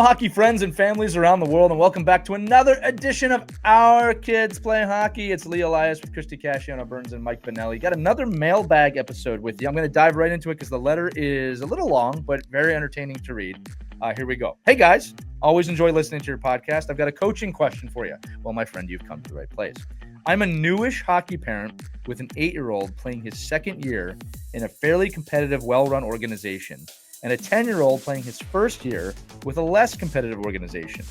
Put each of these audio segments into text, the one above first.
hockey friends and families around the world, and welcome back to another edition of Our Kids Play Hockey. It's Loudest with Christie, Burns, and Mike Benelli. Got another mailbag episode with you. I'm going to dive right into it because the letter is a little long, but very entertaining to read. Here we go. Hey, guys. Always enjoy listening to your podcast. I've got a coaching question for you. Well, my friend, you've come to the right place. I'm a newish hockey parent with an 8-year-old playing his second year in a fairly competitive, well-run organization, and a 10-year-old playing his first year with a less competitive organization.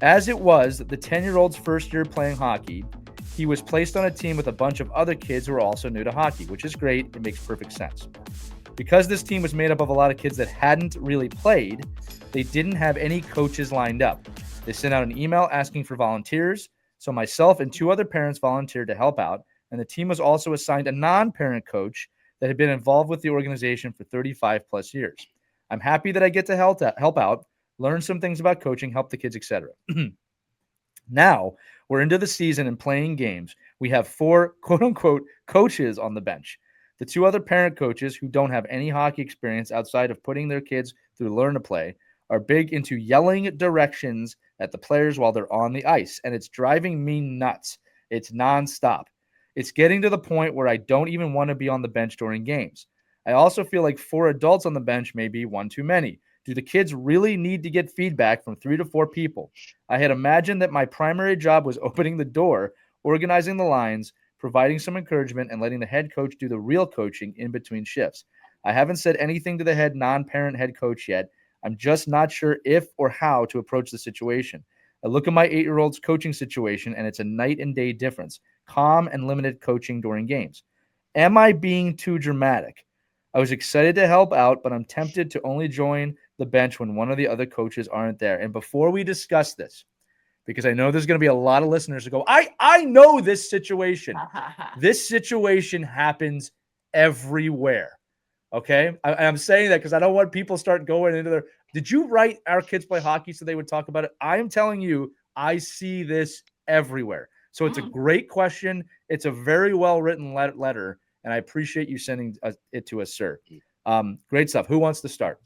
As it was the 10-year-old's first year playing hockey, he was placed on a team with a bunch of other kids who are also new to hockey, which is great. It makes perfect sense. Because this team was made up of a lot of kids that hadn't really played, they didn't have any coaches lined up. They sent out an email asking for volunteers, so myself and 2 other parents volunteered to help out, and the team was also assigned a non-parent coach that had been involved with the organization for 35 plus years. I'm happy that I get to help out, learn some things about coaching, help the kids, etc. Now we're into the season and playing games. We have 4 quote unquote coaches on the bench. The 2 other parent coaches who don't have any hockey experience outside of putting their kids through learn to play are big into yelling directions at the players while they're on the ice. And it's driving me nuts. It's nonstop. It's getting to the point where I don't even want to be on the bench during games. I also feel like 4 adults on the bench may be one too many. Do the kids really need to get feedback from 3 to 4 people? I had imagined that my primary job was opening the door, organizing the lines, providing some encouragement, and letting the head coach do the real coaching in between shifts. I haven't said anything to the head non-parent head coach yet. I'm just not sure if or how to approach the situation. I look at my 8-year-old's coaching situation, and it's a night and day difference. Calm and limited coaching during games. Am I being too dramatic? I was excited to help out, but I'm tempted to only join the bench when one of the other coaches aren't there. And before we discuss this, because I know there's going to be a lot of listeners who go, I know this situation. This situation happens everywhere. Okay? I'm saying that because I don't want people start going into their, did you write Our Kids Play Hockey so they would talk about it? I'm telling you, I see this everywhere. So it's a great question. It's a very well-written letter, and I appreciate you sending it to us, sir. Great stuff. Who wants to start?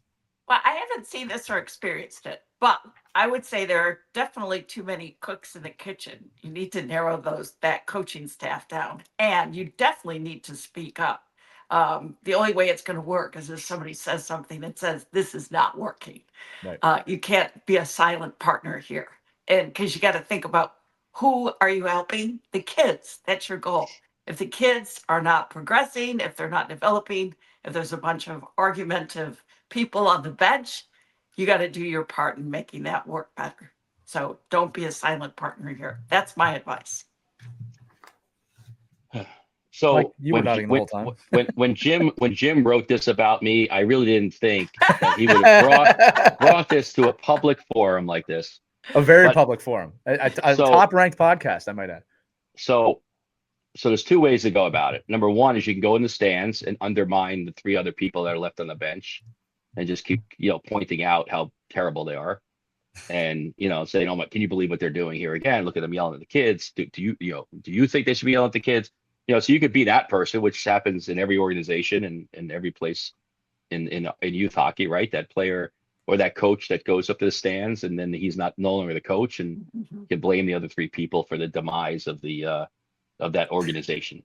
Well, I haven't seen this or experienced it, but I would say there are definitely too many cooks in the kitchen. You need to narrow that coaching staff down, and you definitely need to speak up. The only way it's going to work is if somebody says something that says this is not working. Right. You can't be a silent partner here, and because you got to think about who are you helping? The kids. That's your goal. If the kids are not progressing, if they're not developing, if there's a bunch of argumentative people on the bench, you got to do your part in making that work better. So don't be a silent partner here. That's my advice. So Mike, you were nodding the whole time. when Jim wrote this about me, I really didn't think that he would have brought this to a public forum like this. A very public forum. A top-ranked podcast, I might add. So there's 2 ways to go about it. Number 1 is you can go in the stands and undermine the 3 other people that are left on the bench and just keep, pointing out how terrible they are. And, saying, oh my, can you believe what they're doing here again? Look at them yelling at the kids. Do you think they should be yelling at the kids? So you could be that person, which happens in every organization and in every place in youth hockey, right? That player or that coach that goes up to the stands and then he's no longer the coach and can blame the other 3 people for the demise of that organization.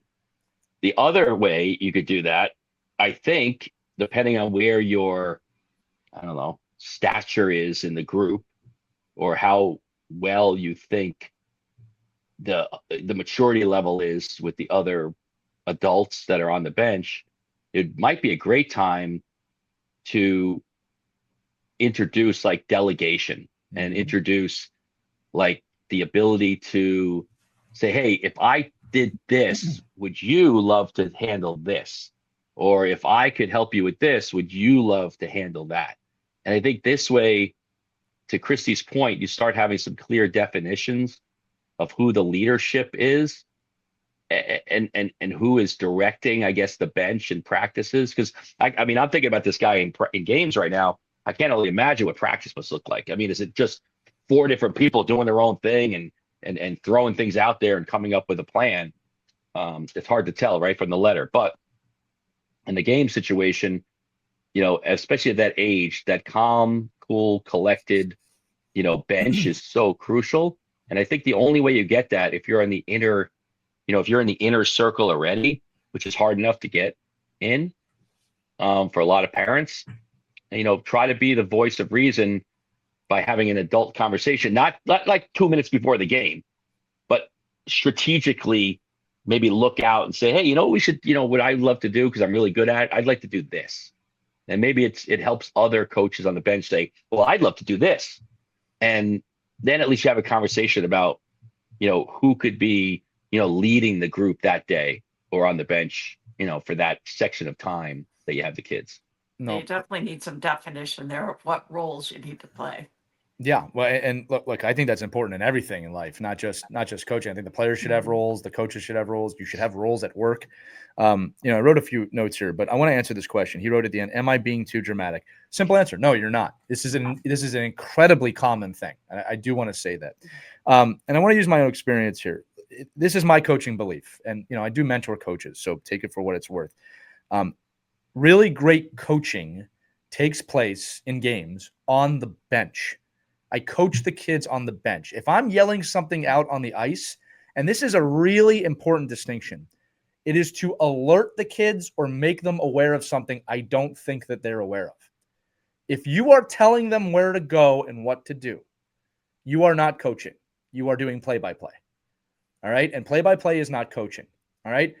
The other way you could do that, I think, depending on where your, stature is in the group or how well you think the maturity level is with the other adults that are on the bench, it might be a great time to introduce like delegation and introduce like the ability to say, hey, if I did this, would you love to handle this? Or if I could help you with this, would you love to handle that? And I think this way, to Christie's point, you start having some clear definitions of who the leadership is and who is directing, I guess, the bench and practices. Because I'm thinking about this guy in games right now. I can't only imagine what practice must look like. Is it just 4 different people doing their own thing and throwing things out there and coming up with a plan? It's hard to tell right from the letter. But in the game situation, especially at that age, that calm, cool, collected bench is so crucial. And I think the only way you get that, if you're in the inner, if you're in the inner circle already, which is hard enough to get in, for a lot of parents, try to be the voice of reason by having an adult conversation, not like 2 minutes before the game, but strategically maybe look out and say, hey, we should, what I'd love to do, because I'm really good at it, I'd like to do this. And maybe it helps other coaches on the bench say, well, I'd love to do this. And then at least you have a conversation about, who could be, leading the group that day or on the bench, for that section of time that you have the kids. No. You definitely need some definition there of what roles you need to play. Yeah, well, and look, I think that's important in everything in life, not just coaching. I think the players should have roles, the coaches should have roles. You should have roles at work. I wrote a few notes here, but I want to answer this question. He wrote at the end, "Am I being too dramatic?" Simple answer: no, you're not. This is an incredibly common thing, and I do want to say that. And I want to use my own experience here. This is my coaching belief, and I do mentor coaches, so take it for what it's worth. Really great coaching takes place in games on the bench. I coach the kids on the bench. If I'm yelling something out on the ice, and this is a really important distinction, it is to alert the kids or make them aware of something I don't think that they're aware of. If you are telling them where to go and what to do, you are not coaching. You are doing play-by-play. All right? And play-by-play is not coaching. All right?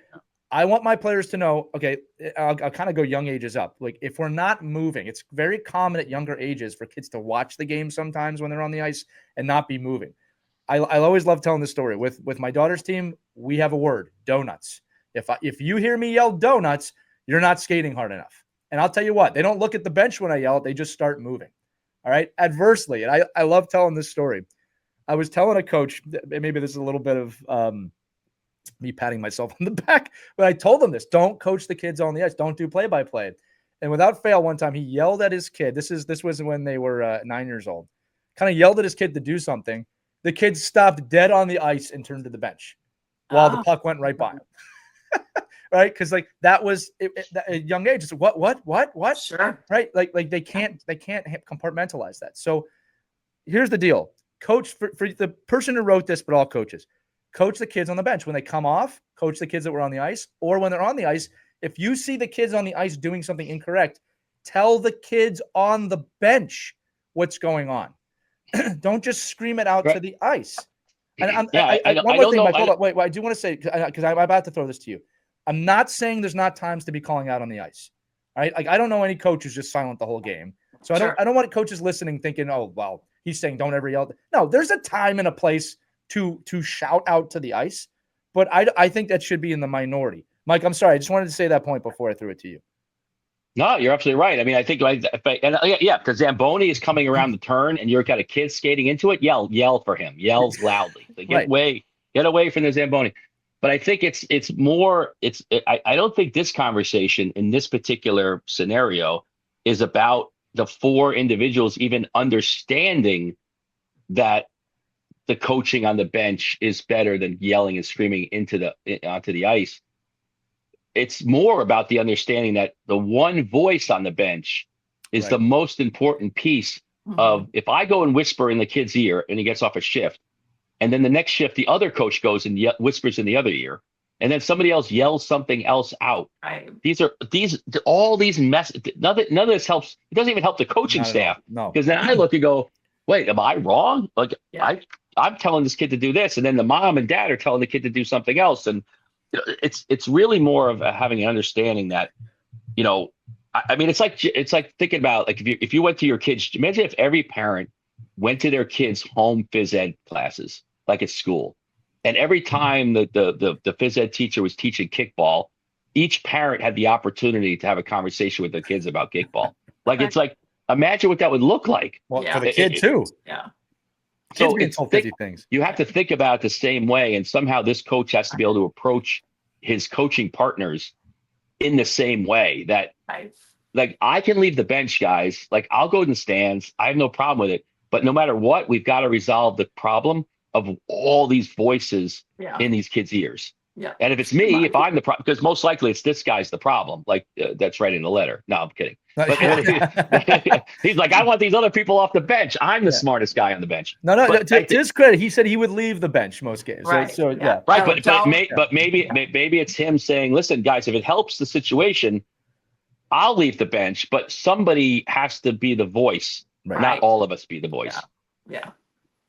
I want my players to know, okay, I'll kind of go young ages up. Like, if we're not moving, it's very common at younger ages for kids to watch the game sometimes when they're on the ice and not be moving. I always love telling this story. With my daughter's team, we have a word, donuts. If you hear me yell donuts, you're not skating hard enough. And I'll tell you what, they don't look at the bench when I yell it. They just start moving. All right? Adversely, and I love telling this story. I was telling a coach, maybe this is a little bit of me patting myself on the back, but I told him this: don't coach the kids on the ice. Don't do play-by-play. And without fail, one time he yelled at his kid. This was when they were 9 years old. Kind of yelled at his kid to do something. The kid stopped dead on the ice and turned to the bench while the puck went right by him. Right? Because that was at a young age. It's what? Sure. Right? Like they can't compartmentalize that. So here's the deal. Coach, for the person who wrote this, but all coaches, coach the kids on the bench. When they come off, coach the kids that were on the ice, or when they're on the ice, if you see the kids on the ice doing something incorrect, tell the kids on the bench what's going on. Don't just scream it out to the ice. And one more thing, Mike, hold on. Wait, I do want to say, because I'm about to throw this to you. I'm not saying there's not times to be calling out on the ice. All right? Like, I don't know any coach who's just silent the whole game. So I don't want coaches listening thinking, oh, well, he's saying don't ever yell. No, there's a time and a place to shout out to the ice, but I think that should be in the minority. Mike, I'm sorry. I just wanted to say that point before I threw it to you. No, you're absolutely right. I mean, I think because Zamboni is coming around the turn and you've got a kid skating into it, yell for him, yell loudly. Get away from the Zamboni. But I think I don't think this conversation in this particular scenario is about the four individuals even understanding that the coaching on the bench is better than yelling and screaming onto the ice. It's more about the understanding that the one voice on the bench is the most important piece of, if I go and whisper in the kid's ear and he gets off a shift, and then the next shift, the other coach goes and whispers in the other ear, and then somebody else yells something else out. Right. All these messages, none of this helps. It doesn't even help the coaching staff. No. Because then I look and go, wait, am I wrong? Like, I'm telling this kid to do this, and then the mom and dad are telling the kid to do something else. And it's really more of having an understanding that, I mean, it's like thinking about, like, if you went to your kids, imagine if every parent went to their kids' home phys ed classes, like at school, and every time the phys ed teacher was teaching kickball, each parent had the opportunity to have a conversation with their kids about kickball. Like, it's like, imagine what that would look like. Well, for the kid too. Yeah. So you have to think about it the same way, and somehow this coach has to be able to approach his coaching partners in the same way. That, like, I can leave the bench, guys. Like, I'll go in the stands. I have no problem with it. But no matter what, we've got to resolve the problem of all these voices in these kids' ears. Yeah. And if it's me, if I'm the problem, because most likely it's this guy's the problem, like that's writing the letter. No, I'm kidding. But he's like, I want these other people off the bench. I'm the smartest guy on the bench. No. But To his credit, he said he would leave the bench most games. Right. So yeah. Right. No, But maybe it's him saying, listen, guys, if it helps the situation, I'll leave the bench, but somebody has to be the voice. Right. Not all of us be the voice. Yeah.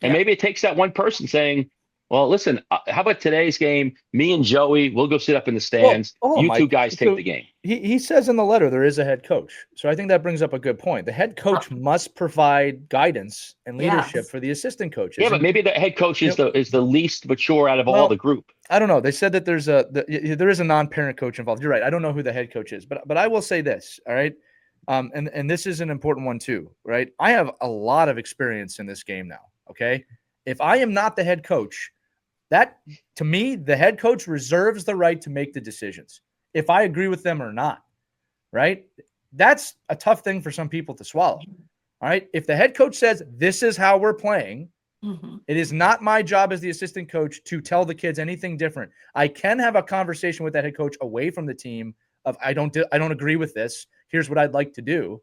And maybe it takes that one person saying, well, listen, how about today's game? Me and Joey, we'll go sit up in the stands. You Mike, two guys take the game. He says in the letter there is a head coach. So I think that brings up a good point. The head coach must provide guidance and leadership for the assistant coaches. Yeah, but maybe the head coach is the least mature out of all the group. I don't know. They said that there is a non-parent coach involved. You're right. I don't know who the head coach is, but I will say this. All right. And this is an important one too, right? I have a lot of experience in this game now. Okay. If I am not the head coach, that, to me, the head coach reserves the right to make the decisions, if I agree with them or not, right? That's a tough thing for some people to swallow, all right? If the head coach says, this is how we're playing, it is not my job as the assistant coach to tell the kids anything different. I can have a conversation with that head coach away from the team of, I don't agree with this. Here's what I'd like to do.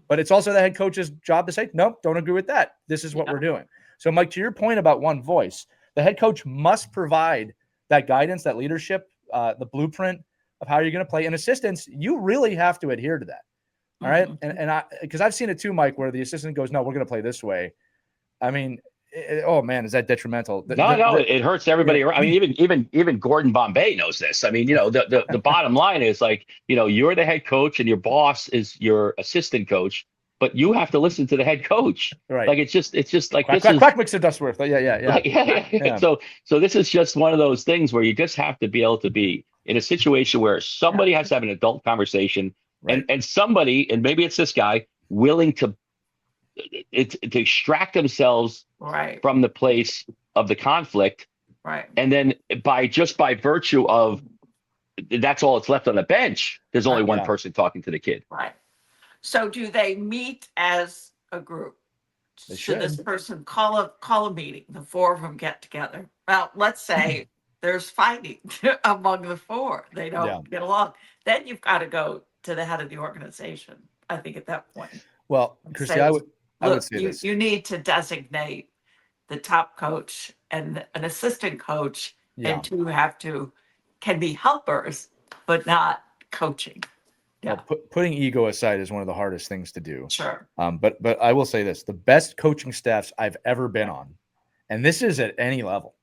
But it's also the head coach's job to say, nope, don't agree with that. This is what we're doing. So, Mike, to your point about one voice, the head coach must provide that guidance, that leadership, the blueprint of how you're going to play. And assistants, you really have to adhere to that. All right. And because I've seen it too, Mike, where the assistant goes, no, we're going to play this way. I mean, oh man, is that detrimental? It hurts everybody around. I mean, even Gordon Bombay knows this. I mean, the bottom line is like, you're the head coach and your boss is your assistant coach, but you have to listen to the head coach. Right. Like it's just like quack makes a Dustworth. Yeah. So this is just one of those things where you just have to be able to be in a situation where somebody has to have an adult conversation, and somebody, and maybe it's this guy, willing to extract themselves from the place of the conflict. Right. And then by virtue of that's all that's left on the bench, there's only one person talking to the kid. Right. So do they meet as a group? Should this person call a meeting? The four of them get together. Well, let's say there's fighting among the four. They don't get along. Then you've got to go to the head of the organization, I think, at that point. Well, Christie, I would say this. You need to designate the top coach and an assistant coach, and two can be helpers, but not coaching. Yeah. Well, putting ego aside is one of the hardest things to do. Sure. But I will say this: the best coaching staffs I've ever been on, and this is at any level,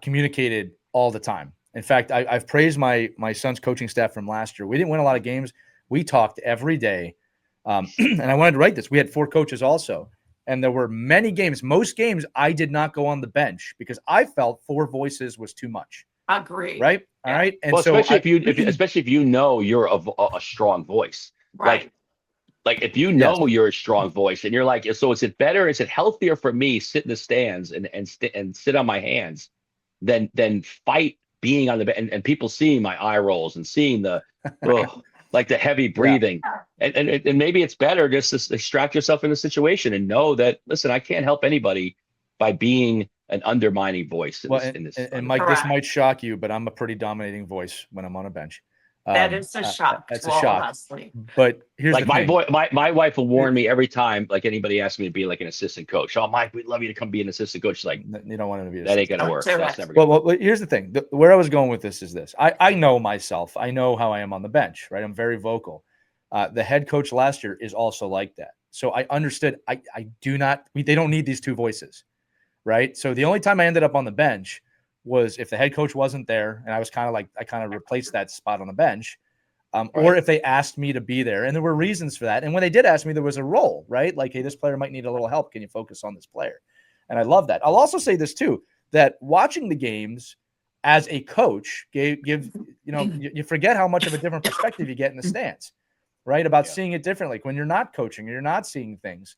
communicated all the time. In fact, I've praised my son's coaching staff from last year. We didn't win a lot of games. We talked every day. And I wanted to write this. We had four coaches also. And there were many games, most games, I did not go on the bench because I felt four voices was too much. Agree. Right. All right. And well, so especially if you know you're a strong voice. Right. Like if you know you're a strong voice and you're like, so is it healthier for me sit in the stands and sit on my hands than fight being on the bench and people seeing my eye rolls and seeing the like the heavy breathing. And maybe it's better just to extract yourself in the situation and know that, listen, I can't help anybody by being an undermining voice in this. And Mike, this might shock you, but I'm a pretty dominating voice when I'm on a bench. That is a shock. That's a shock. Honestly. But here's like my wife will warn me every time, like anybody asks me to be like an assistant coach. Oh, Mike, we'd love you to come be an assistant coach. She's like, you don't want to be. That ain't gonna work. That's never gonna work. Well, here's the thing. Where I was going with this is this. I know myself. I know how I am on the bench. Right. I'm very vocal. The head coach last year is also like that. So I understood. I do not. They don't need these two voices. Right. So the only time I ended up on the bench was if the head coach wasn't there, and I was kind of replaced that spot on the bench. Or if they asked me to be there, and there were reasons for that. And when they did ask me, there was a role, right? Like, hey, this player might need a little help. Can you focus on this player? And I love that. I'll also say this too, that watching the games as a coach you forget how much of a different perspective you get in the stands, right? About seeing it differently when you're not coaching, you're not seeing things.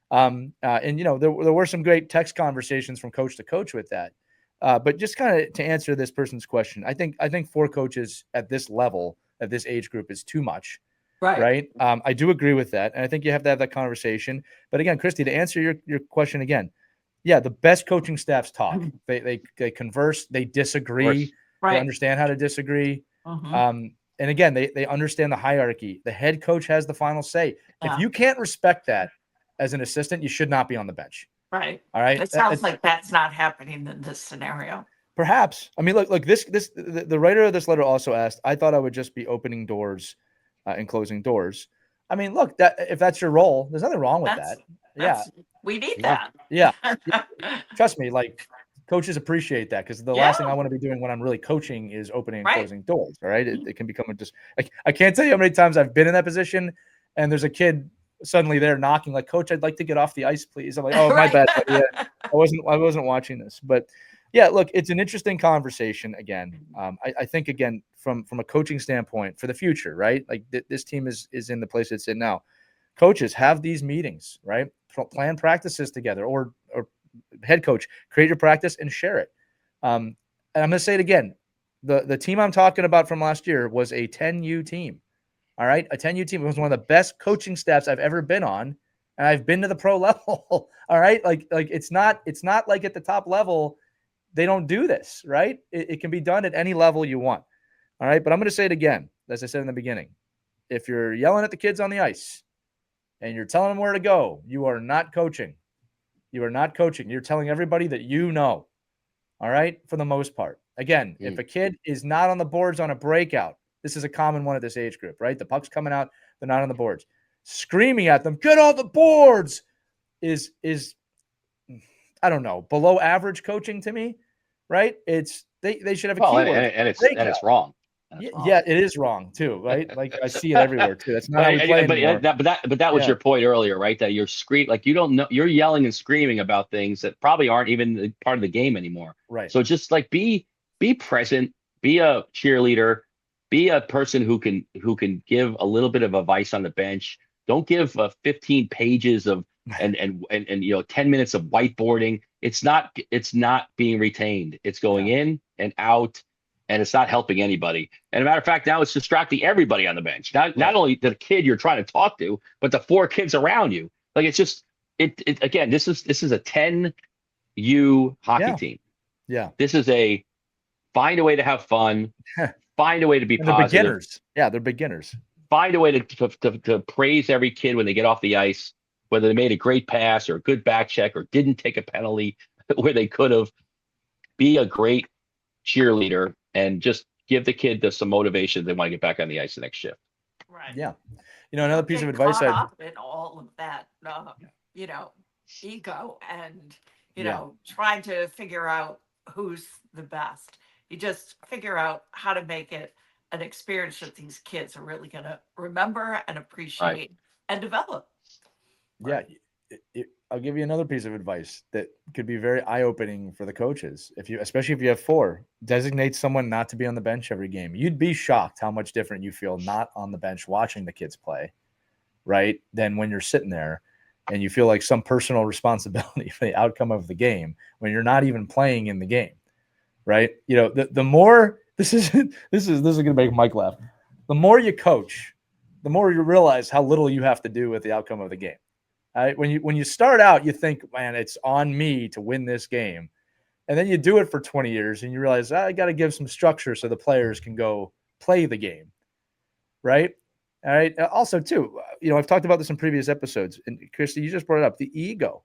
And there were some great text conversations from coach to coach with that. But just kind of to answer this person's question, I think four coaches at this level, at this age group, is too much. Right. I do agree with that. And I think you have to have that conversation. But again, Christie, to answer your question again, the best coaching staffs talk. They converse, they disagree. Right. They understand how to disagree. Mhm. And again, they understand the hierarchy. The head coach has the final say. If Yeah. you can't respect that as an assistant, you should not be on the bench. Right. All right. It sounds like that's not happening in this scenario. Perhaps. I mean, look, the writer of this letter also asked, I thought I would just be opening doors and closing doors. I mean, look, that if that's your role, there's nothing wrong with that. Yeah. We need Yeah. Yeah. that. Trust me, like coaches appreciate that because the last thing I want to be doing when I'm really coaching is opening and Right. closing doors. All right. It can become just like, I can't tell you how many times I've been in that position and there's a kid suddenly there knocking like, coach, I'd like to get off the ice, please. I'm like, oh, my bad. Yeah, I wasn't watching this, but yeah, look, it's an interesting conversation again. I think again, from a coaching standpoint for the future, right? Like this team is in the place it's in now. Coaches have these meetings, right? Plan practices together, or head coach, create your practice and share it. And I'm going to say it again. The team I'm talking about from last year was a 10U team. All right. A 10U team. It was one of the best coaching staffs I've ever been on. And I've been to the pro level. All right. Like it's not like at the top level, they don't do this, right? It can be done at any level you want. All right. But I'm going to say it again, as I said in the beginning. If you're yelling at the kids on the ice and you're telling them where to go, you are not coaching. You are not coaching. You're telling everybody that you know. All right. For the most part. Again, if a kid is not on the boards on a breakout, this is a common one at this age group, right? The puck's coming out, they're not on the boards. Screaming at them, get on the boards is I don't know, below average coaching to me, right? It's they should have a keyword. And it's wrong. Yeah, it is wrong too, right? Like I see it everywhere too. That's not how we play anymore. But that was your point earlier, right? That you're like you don't know, you're yelling and screaming about things that probably aren't even part of the game anymore. Right. So just like be present, be a cheerleader, be a person who can give a little bit of advice on the bench. Don't give 15 pages of and 10 minutes of whiteboarding. It's not being retained. It's going in and out. And it's not helping anybody. And a matter of fact, now it's distracting everybody on the bench. Not only the kid you're trying to talk to, but the 4 kids around you. Like it's just again, this is a 10U hockey team. Yeah. This is a find a way to have fun, find a way to be positive. They're beginners. Yeah, they're beginners. Find a way to praise every kid when they get off the ice, whether they made a great pass or a good back check or didn't take a penalty where they could have. Be a great cheerleader and just give the kid some motivation. They want to get back on the ice the next shift. Right. Yeah. Another piece of advice caught up in all of that, ego and, trying to figure out who's the best. You just figure out how to make it an experience that these kids are really going to remember and appreciate and develop. Yeah. I'll give you another piece of advice that could be very eye-opening for the coaches. Especially if you have 4, designate someone not to be on the bench every game. You'd be shocked how much different you feel not on the bench watching the kids play, right? Than when you're sitting there and you feel like some personal responsibility for the outcome of the game when you're not even playing in the game, right? The more this is going to make Mike laugh. The more you coach, the more you realize how little you have to do with the outcome of the game. When you start out, you think, man, it's on me to win this game. And then you do it for 20 years and you realize, I got to give some structure so the players can go play the game. Right. All right. Also, too, I've talked about this in previous episodes. And Christie, you just brought it up, the ego,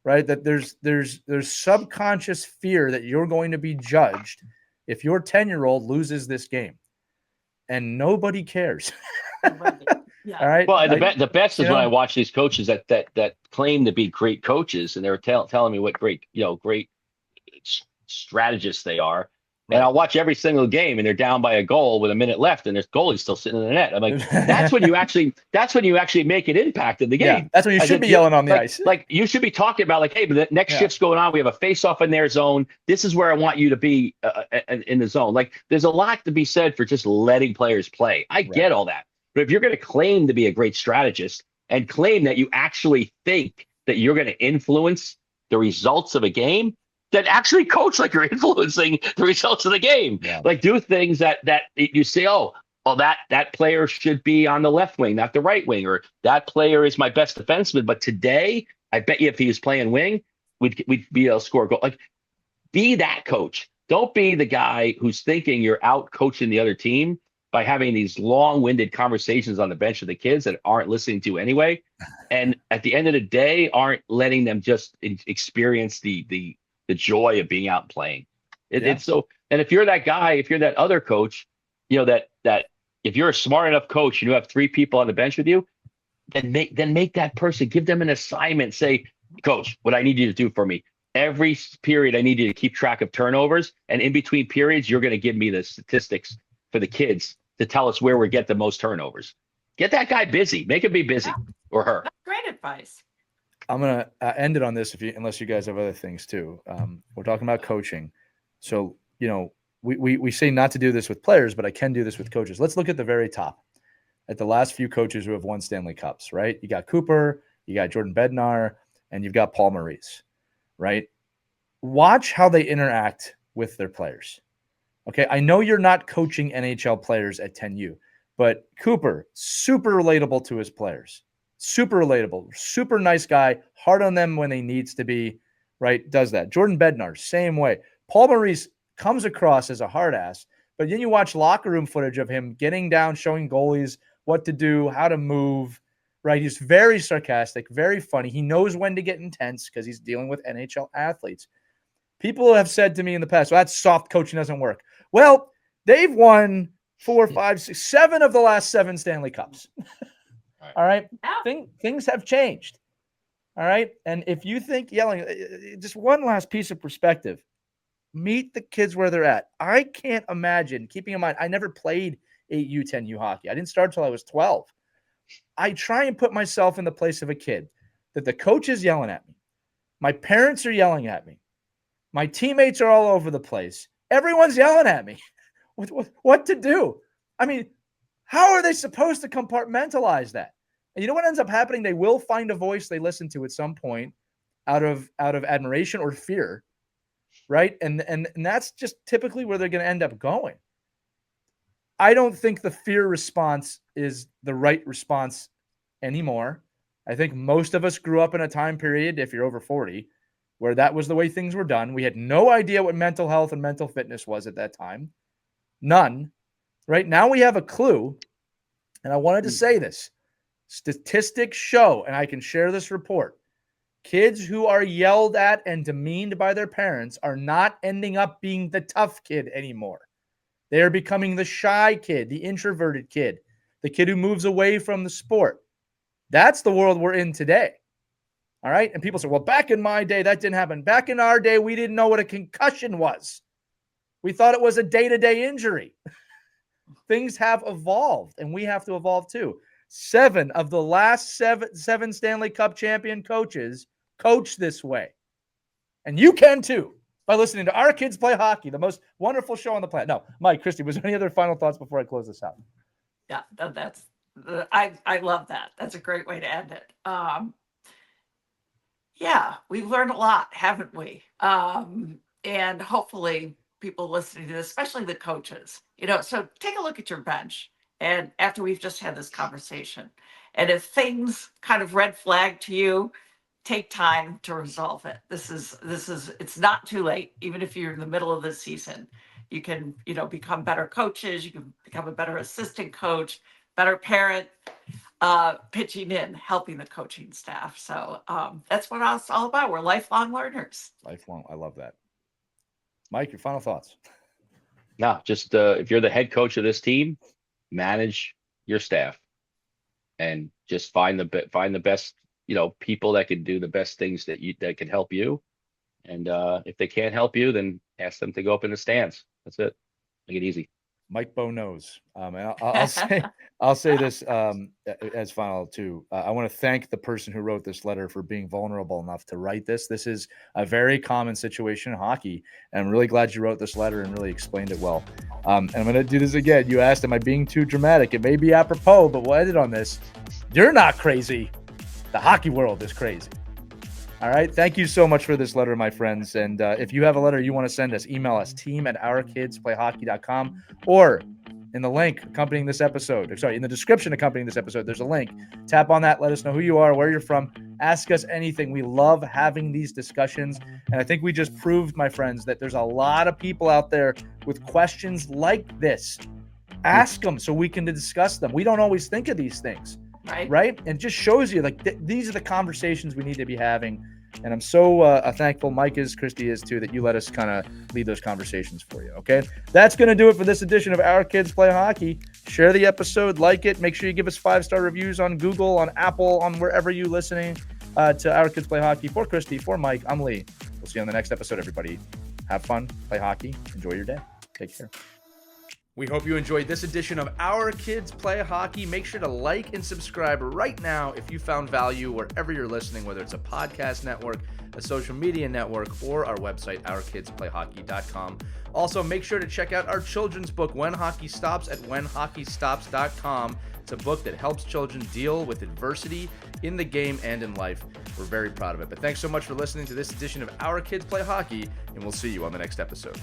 right? That there's subconscious fear that you're going to be judged if your 10-year-old loses this game. And nobody cares. Yeah. All right. Well, the best is when I watch these coaches that claim to be great coaches, and they're telling me what great strategists they are. Right. And I'll watch every single game, and they're down by a goal with a minute left, and their goalie's still sitting in the net. I'm like, that's when you actually make an impact in the game. Yeah, that's when you should be yelling on the ice. Like you should be talking about like, hey, but the next shift's going on. We have a face-off in their zone. This is where I want you to be in the zone. Like, there's a lot to be said for just letting players play. I get all that, but if you're going to claim to be a great strategist and claim that you actually think that you're going to influence the results of a game, then actually coach like you're influencing the results of the game. Yeah. Like, do things that you say, that player should be on the left wing, not the right wing, or that player is my best defenseman. But today, I bet you if he was playing wing, we'd be able to score a goal. Like, be that coach. Don't be the guy who's thinking you're out coaching the other team by having these long-winded conversations on the bench with the kids that aren't listening to anyway. And at the end of the day, aren't letting them just experience the joy of being out and playing. It's so, and if you're that guy, if you're that other coach, that if you're a smart enough coach and you have 3 people on the bench with you, then make that person, give them an assignment. Say, coach, what I need you to do for me. Every period, I need you to keep track of turnovers. And in between periods, you're going to give me the statistics for the kids to tell us where we get the most turnovers. Get that guy busy. Make him be busy, or her. That's great advice. I'm going to end it on this unless you guys have other things too. We're talking about coaching. So, we say not to do this with players, but I can do this with coaches. Let's look at the very top, at the last few coaches who have won Stanley Cups, right? You got Cooper, you got Jordan Bednar, and you've got Paul Maurice, right? Watch how they interact with their players. Okay, I know you're not coaching NHL players at 10U, but Cooper, super relatable to his players. Super relatable, super nice guy, hard on them when he needs to be, right? Does that. Jordan Bednar, same way. Paul Maurice comes across as a hard ass, but then you watch locker room footage of him getting down, showing goalies what to do, how to move, right? He's very sarcastic, very funny. He knows when to get intense because he's dealing with NHL athletes. People have said to me in the past, well, that's soft coaching, doesn't work. Well, they've won 4, 5, 6, 7 of the last 7 Stanley Cups. All right. Things have changed. All right. And if you think yelling, just one last piece of perspective, meet the kids where they're at. I can't imagine, keeping in mind, I never played 8U, 10U hockey. I didn't start until I was 12. I try and put myself in the place of a kid that the coach is yelling at me. My parents are yelling at me. My teammates are all over the place. Everyone's yelling at me. What to do? I mean, how are they supposed to compartmentalize that? And you know what ends up happening? They will find a voice they listen to at some point out of admiration or fear, right? And that's just typically where they're going to end up going. I don't think the fear response is the right response anymore. I think most of us grew up in a time period, if you're over 40, where that was the way things were done. We had no idea what mental health and mental fitness was at that time. None. Right now we have a clue. And I wanted to say this. Statistics show, and I can share this report, kids who are yelled at and demeaned by their parents are not ending up being the tough kid anymore. They are becoming the shy kid, the introverted kid, the kid who moves away from the sport. That's the world we're in today. All right. And people say, well, back in my day, that didn't happen. Back in our day, we didn't know what a concussion was. We thought it was a day-to-day injury. Things have evolved, and we have to evolve too. 7 of the last seven Stanley Cup champion coaches coach this way. And you can too by listening to Our Kids Play Hockey, the most wonderful show on the planet. No, Mike, Christie, was there any other final thoughts before I close this out? Yeah, I love that. That's a great way to end it. Yeah, we've learned a lot, haven't we? And hopefully people listening to this, especially the coaches, so take a look at your bench. And after we've just had this conversation, and if things kind of red flag to you, take time to resolve it. It's not too late. Even if you're in the middle of the season, you can, become better coaches. You can become a better assistant coach, better parent, pitching in, helping the coaching staff. So that's what it's all about. We're lifelong learners. Lifelong. I love that. Mike, your final thoughts? No, just if you're the head coach of this team, manage your staff and just find the best, people that can do the best things that can help you. And if they can't help you, then ask them to go up in the stands. That's it. Make it easy. Mike Bo knows. And I'll say this as final too. I want to thank the person who wrote this letter for being vulnerable enough to write this. This is a very common situation in hockey, and I'm really glad you wrote this letter and really explained it well. And I'm going to do this again. You asked, am I being too dramatic? It may be apropos, but we'll edit on this. You're not crazy. The hockey world is crazy. All right. Thank you so much for this letter, my friends. And if you have a letter you want to send us, email us, team@ourkidsplayhockey.com, or in the link accompanying this episode, in the description accompanying this episode, there's a link. Tap on that. Let us know who you are, where you're from, Ask us anything. We love having these discussions. And I think we just proved, my friends, that there's a lot of people out there with questions like this. Ask them so we can discuss them. We don't always think of these things, right? And it just shows you like these are the conversations we need to be having. And I'm so thankful, Mike is, Christie is too, that you let us kind of lead those conversations for you, okay? That's going to do it for this edition of Our Kids Play Hockey. Share the episode, like it. Make sure you give us 5-star reviews on Google, on Apple, on wherever you're listening to Our Kids Play Hockey. For Christie, for Mike, I'm Lee. We'll see you on the next episode, everybody. Have fun, play hockey, enjoy your day. Take care. We hope you enjoyed this edition of Our Kids Play Hockey. Make sure to like and subscribe right now if you found value wherever you're listening, whether it's a podcast network, a social media network, or our website, ourkidsplayhockey.com. Also, make sure to check out our children's book, When Hockey Stops, at whenhockeystops.com. It's a book that helps children deal with adversity in the game and in life. We're very proud of it. But thanks so much for listening to this edition of Our Kids Play Hockey, and we'll see you on the next episode.